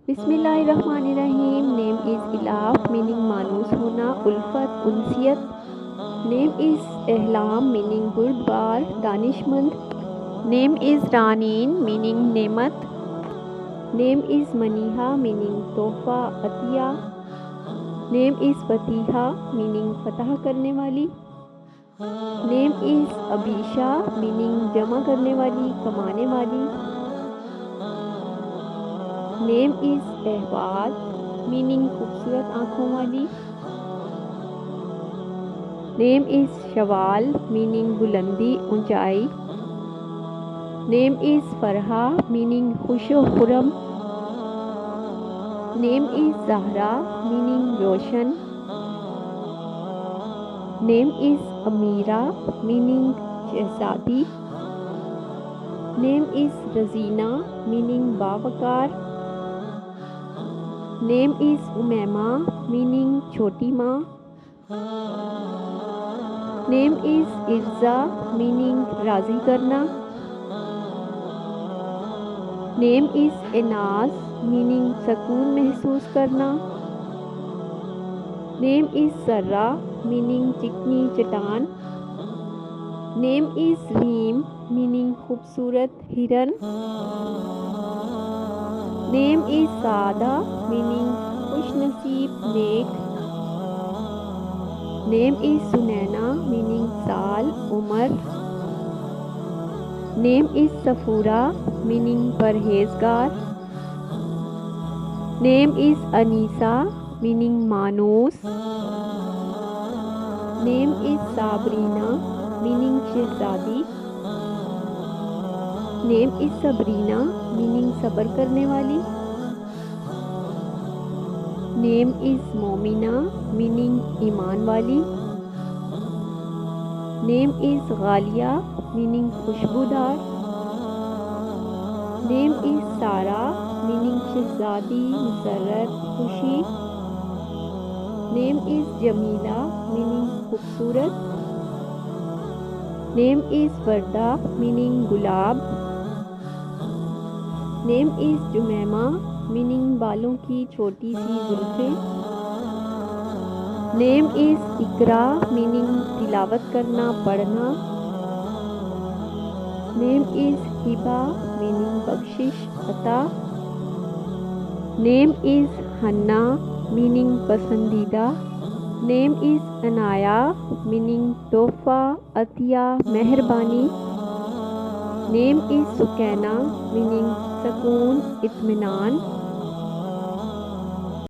बिस्मिल्लाहिर्रहमानिर्रहीम। Name is Ilaf meaning मानूस होना, उल्फत उनसियत। नेम इज़ एहलाम मीनिंग बुर्दबार दानिशमंद। नेम इज़ रानीन मीनिंग नेमत। नेम इज़ मनीहा मीनिंग तोहफ़ा अतिया। नेम इज़ फतीहा मीनिंग फतह करने वाली। नेम इज़ अबीशा मीनिंग जमा करने वाली, कमाने वाली। नेम इज़ अहवाद मीनिंग खूबसूरत आँखों वाली। नेम इज़ शवाल मीनिंग बुलंदी ऊंचाई। नेम इज़ फरहा मीनिंग खुशो खुरम। नेम इज़ ज़हरा मीनिंग रोशन। नेम इज़ अमीरा मीनिंग शहजादी। नेम इज़ रज़ीना मीनिंग बावकार। नेम इज़ उमैमा मीनिंग छोटी माँ। नेम इज़ इर्ज़ा मीनिंग राज़ी करना। नेम इज़ एनास मीनिंग सुकून महसूस करना। नेम इज़ सर्रा मीनिंग चिकनी चट्टान। नेम इज़ रीम मीनिंग खूबसूरत हिरन। नेम इज़ सादा मीनिंग खुशनसीब नेक। नेम इज़ सुनैना मीनिंग साल उम्र। नेम इज़ सफूरा मीनिंग परहेजगार। नेम इज़ अनीसा मीनिंग मानूस। नेम इज़ साबरीना मीनिंग शहजादी। नेम इज़ सबरीना मीनिंग सब्र करने वाली। नेम इज़ मोमिना मीनिंग ईमान वाली। नेम इज़ गालिया मीनिंग खुशबूदार। नेम इज़ सारा मीनिंग शहजादी मसरत खुशी। नेम इज़ जमीला मीनिंग खूबसूरत। नेम इज़ वर्दा मीनिंग गुलाब। नेम इज़ जुमैमा मीनिंग बालों की छोटी सी जुल्फ़ें। नेम इज़ इकरा मीनिंग तिलावत करना पढ़ना। नेम इज़ हिबा मीनिंग बख्शिश अता। नेम इज़ हन्ना मीनिंग पसंदीदा। नेम इज़ अनाया मीनिंग तोहफ़ा अतिया मेहरबानी। नेम इज़ सुकैना मीनिंग सुकून इत्मीनान।